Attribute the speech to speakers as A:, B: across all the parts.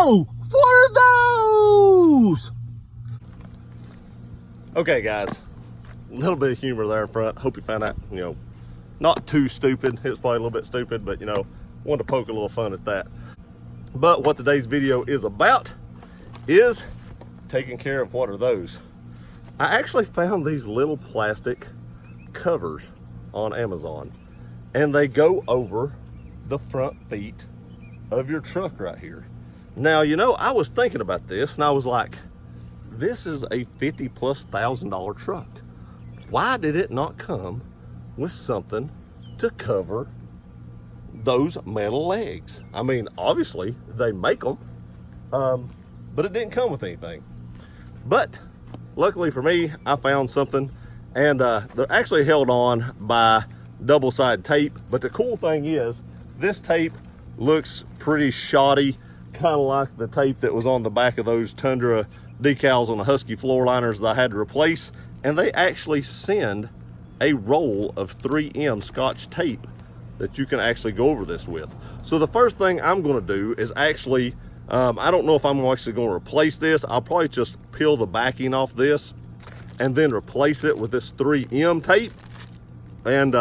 A: Whoa! What are those? Okay, guys, a little bit of humor there in front. Hope you found that, not too stupid. It was probably a little bit stupid, but, wanted to poke a little fun at that. But what today's video is about is taking care of what are those. I actually found these little plastic covers on Amazon, and they go over the front feet of your truck right here. Now, I was thinking about this and I was like, this is a $50,000+ truck. Why did it not come with something to cover those metal legs? I mean, obviously they make them, but it didn't come with anything. But luckily for me, I found something, and they're actually held on by double-sided tape. But the cool thing is, this tape looks pretty shoddy, kind of like the tape that was on the back of those Tundra decals on the Husky floor liners that I had to replace. And they actually send a roll of 3M Scotch tape that you can actually go over this with. So the first thing I'm going to do is actually, I don't know if I'm actually going to replace this. I'll probably just peel the backing off this and then replace it with this 3M tape and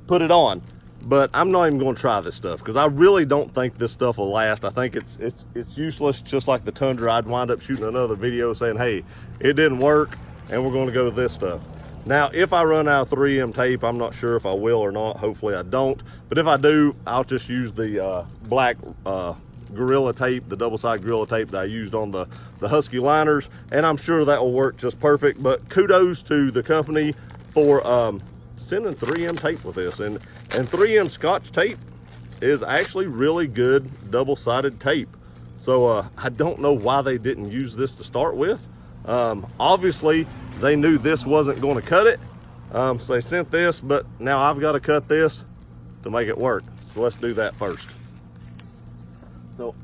A: put it on. But I'm not even going to try this stuff because I really don't think this stuff will last. I think it's useless. Just like the Tundra, I'd wind up shooting another video saying, hey, it didn't work and we're going to go with this stuff. Now, if I run out of 3M tape, I'm not sure if I will or not. Hopefully I don't. But if I do, I'll just use the black Gorilla tape, the double-sided Gorilla tape that I used on the Husky liners. And I'm sure that will work just perfect. But kudos to the company for sending 3M tape with this. And 3M Scotch tape is actually really good double-sided tape. So I don't know why they didn't use this to start with. Obviously they knew this wasn't going to cut it, so they sent this, but now I've got to cut this to make it work. So let's do that first. So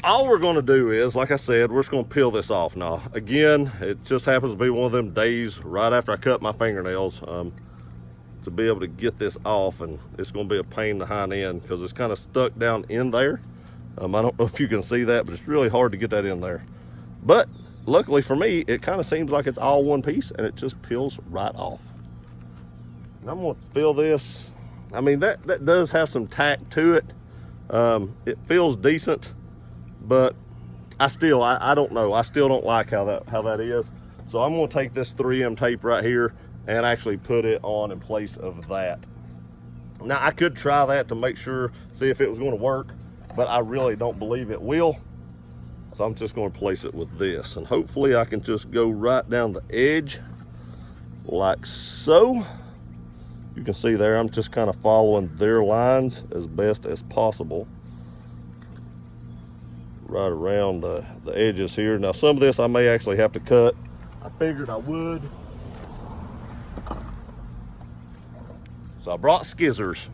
A: all we're going to do is, like I said, we're just going to peel this off. Now again, it just happens to be one of them days right after I cut my fingernails to be able to get this off, and it's going to be a pain in the hind end because it's kind of stuck down in there. I don't know if you can see that, but it's really hard to get that in there. But luckily for me, it kind of seems like it's all one piece and it just peels right off. And I'm going to feel this. I mean, that does have some tack to it. It feels decent, but I don't know. I still don't like how that is. So I'm going to take this 3M tape right here and actually put it on in place of that. Now I could try that to make sure, see if it was going to work, but I really don't believe it will. So I'm just going to place it with this, and hopefully I can just go right down the edge like so. You can see there, I'm just kind of following their lines as best as possible right around the edges here. Now some of this I may actually have to cut. I figured I would. So I brought skizzers,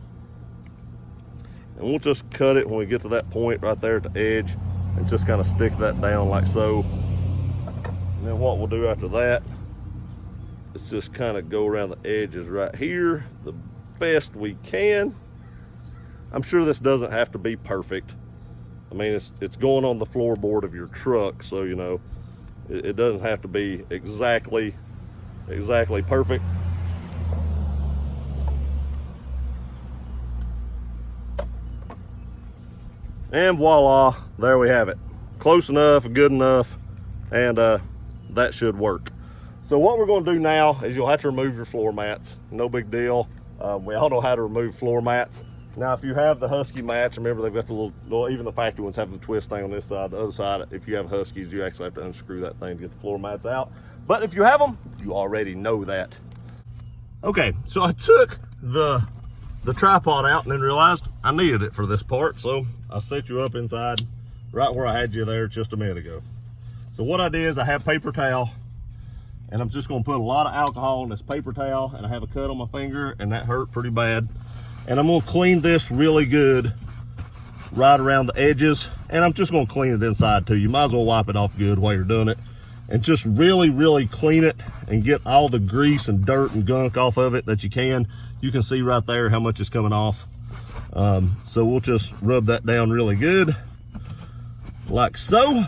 A: and we'll just cut it when we get to that point right there at the edge and just kind of stick that down like so. And then what we'll do after that is just kind of go around the edges right here the best we can. I'm sure this doesn't have to be perfect. I mean, it's going on the floorboard of your truck, so it doesn't have to be exactly perfect. And voila, there we have it. Close enough, good enough, and that should work. So what we're going to do now is you'll have to remove your floor mats. No big deal. We all know how to remove floor mats. Now, if you have the Husky mats, remember they've got the little, even the factory ones have the twist thing on this side. The other side, if you have Huskies, you actually have to unscrew that thing to get the floor mats out. But if you have them, you already know that. Okay, so I took the tripod out and then realized I needed it for this part, so I set you up inside right where I had you there just a minute ago. So what I did is I have paper towel, and I'm just going to put a lot of alcohol in this paper towel, and I have a cut on my finger and that hurt pretty bad, and I'm going to clean this really good right around the edges, and I'm just going to clean it inside too. You might as well wipe it off good while you're doing it, and just really clean it and get all the grease and dirt and gunk off of it that you can. You can see right there how much is coming off. So we'll just rub that down really good, like so.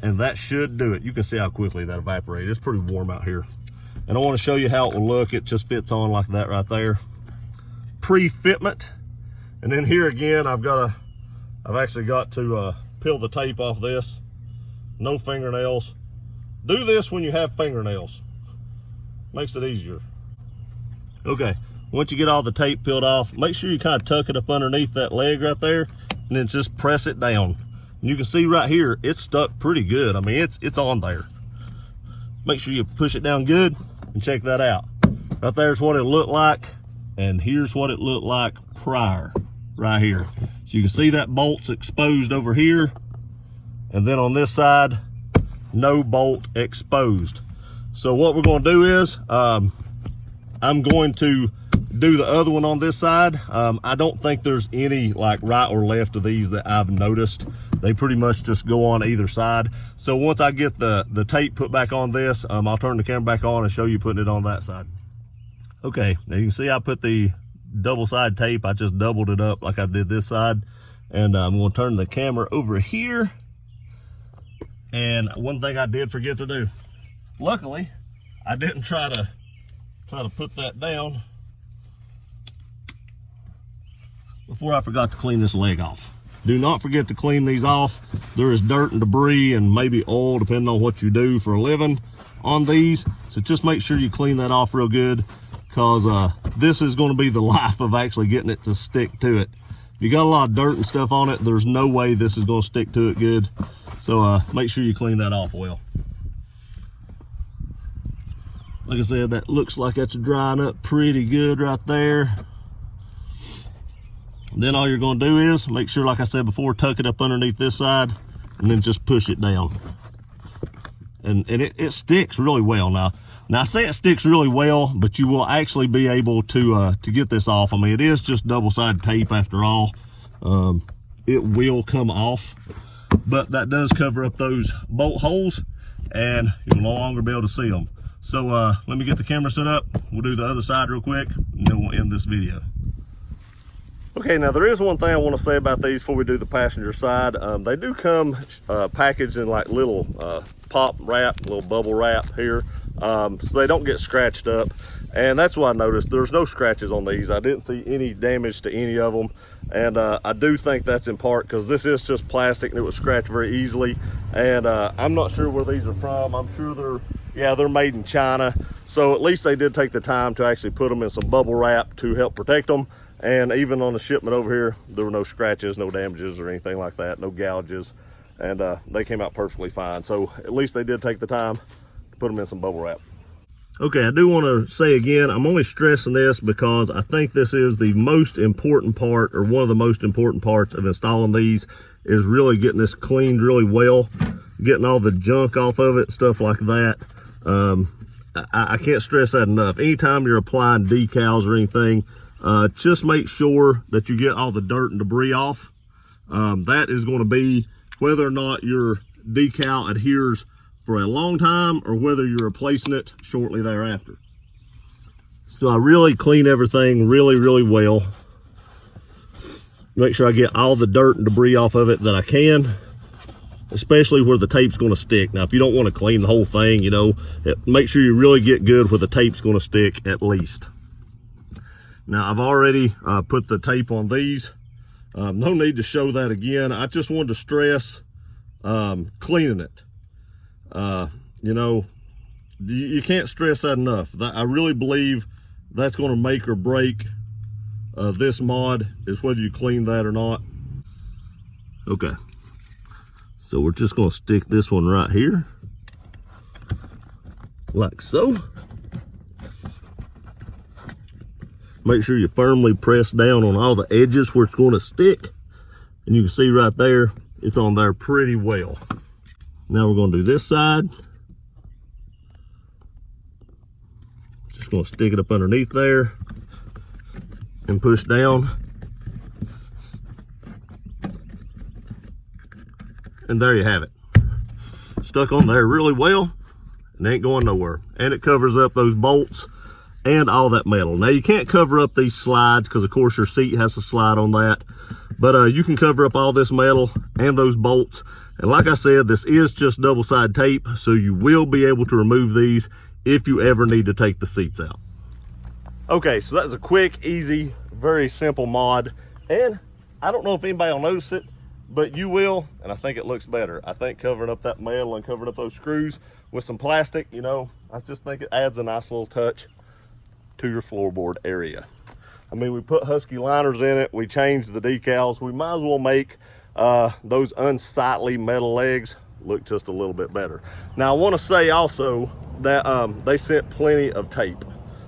A: And that should do it. You can see how quickly that evaporated. It's pretty warm out here. And I want to show you how it will look. It just fits on like that right there. Pre-fitment. And then here again, I've actually got to peel the tape off this. No fingernails. Do this when you have fingernails. Makes it easier. Okay, once you get all the tape peeled off, make sure you kind of tuck it up underneath that leg right there, and then just press it down. And you can see right here, it's stuck pretty good. I mean, it's on there. Make sure you push it down good and check that out. Right there's what it looked like, and here's what it looked like prior, right here. So you can see that bolt's exposed over here, and then on this side, no bolt exposed. So what we're going to do is, I'm going to do the other one on this side. I don't think there's any like right or left of these that I've noticed. They pretty much just go on either side. So once I get the tape put back on this, I'll turn the camera back on and show you putting it on that side. Okay, now you can see I put the double side tape. I just doubled it up like I did this side. And I'm going to turn the camera over here. And one thing I did forget to do, luckily, I didn't try to put that down before I forgot to clean this leg off. Do not forget to clean these off. There is dirt and debris and maybe oil, depending on what you do for a living on these. So just make sure you clean that off real good, because this is going to be the life of actually getting it to stick to it. If you got a lot of dirt and stuff on it, there's no way this is going to stick to it good. So make sure you clean that off well. Like I said, that looks like that's drying up pretty good right there. Then all you're going to do is make sure, like I said before, tuck it up underneath this side and then just push it down. And it sticks really well. Now I say it sticks really well, but you will actually be able to get this off. I mean, it is just double-sided tape after all. It will come off, but that does cover up those bolt holes and you'll no longer be able to see them. So let me get the camera set up. We'll do the other side real quick and then we'll end this video. Okay, now there is one thing I want to say about these before we do the passenger side. They do come packaged in like little pop wrap, little bubble wrap here, so they don't get scratched up. And that's what I noticed. There's no scratches on these. I didn't see any damage to any of them. And I do think that's in part because this is just plastic and it would scratch very easily. And I'm not sure where these are from. I'm sure they're made in China. So at least they did take the time to actually put them in some bubble wrap to help protect them. And even on the shipment over here, there were no scratches, no damages or anything like that, no gouges. And they came out perfectly fine. So at least they did take the time to put them in some bubble wrap. Okay, I do want to say again, I'm only stressing this because I think this is the most important part, or one of the most important parts of installing these, is really getting this cleaned really well, getting all the junk off of it, stuff like that. I can't stress that enough. Anytime you're applying decals or anything, just make sure that you get all the dirt and debris off. That is going to be whether or not your decal adheres for a long time or whether you're replacing it shortly thereafter. So I really clean everything really well. Make sure I get all the dirt and debris off of it that I can, especially where the tape's going to stick. Now, if you don't want to clean the whole thing, you know, make sure you really get good where the tape's going to stick at least. Now, I've already put the tape on these. No need to show that again. I just wanted to stress cleaning it. You know, you can't stress that enough. I really believe that's going to make or break this mod, is whether you clean that or not. Okay, so we're just going to stick this one right here, like so. Make sure you firmly press down on all the edges where it's going to stick. And you can see right there, it's on there pretty well. Now we're going to do this side. Just going to stick it up underneath there and push down. And there you have it. Stuck on there really well and ain't going nowhere. And it covers up those bolts and all that metal. Now you can't cover up these slides because of course your seat has to slide on that, but you can cover up all this metal and those bolts. And like I said, this is just double-sided tape, so you will be able to remove these if you ever need to take the seats out. Okay, so that's a quick, easy, very simple mod. And I don't know if anybody will notice it, but you will, and I think it looks better. I think covering up that metal and covering up those screws with some plastic, you know, I just think it adds a nice little touch to your floorboard area. I mean, we put Husky liners in it, we changed the decals. We might as well make those unsightly metal legs look just a little bit better. Now I want to say also that they sent plenty of tape.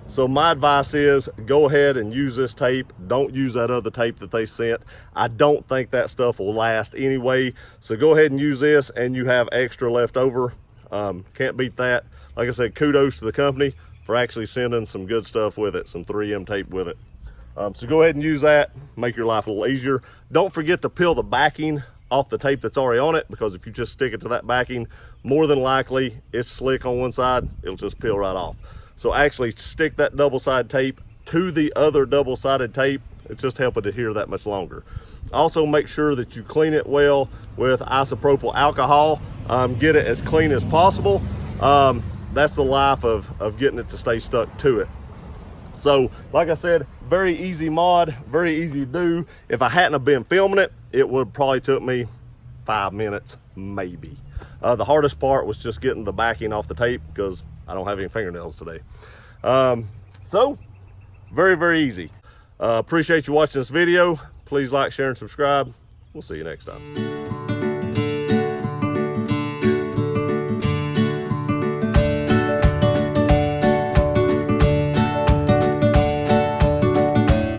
A: So my advice is go ahead and use this tape. Don't use that other tape that they sent. I don't think that stuff will last anyway. So go ahead and use this and you have extra left over. Can't beat that. Like I said, kudos to the company for actually sending some good stuff with it, some 3M tape with it. So go ahead and use that, make your life a little easier. Don't forget to peel the backing off the tape that's already on it, because if you just stick it to that backing, more than likely it's slick on one side, it'll just peel right off. So actually stick that double-sided tape to the other double-sided tape. It's just helping to adhere that much longer. Also make sure that you clean it well with isopropyl alcohol. Get it as clean as possible. That's the life of getting it to stay stuck to it. So like I said, very easy mod, very easy to do. If I hadn't have been filming it, it would probably took me 5 minutes, maybe. The hardest part was just getting the backing off the tape because I don't have any fingernails today. So very, very easy. Appreciate you watching this video. Please like, share, and subscribe. We'll see you next time.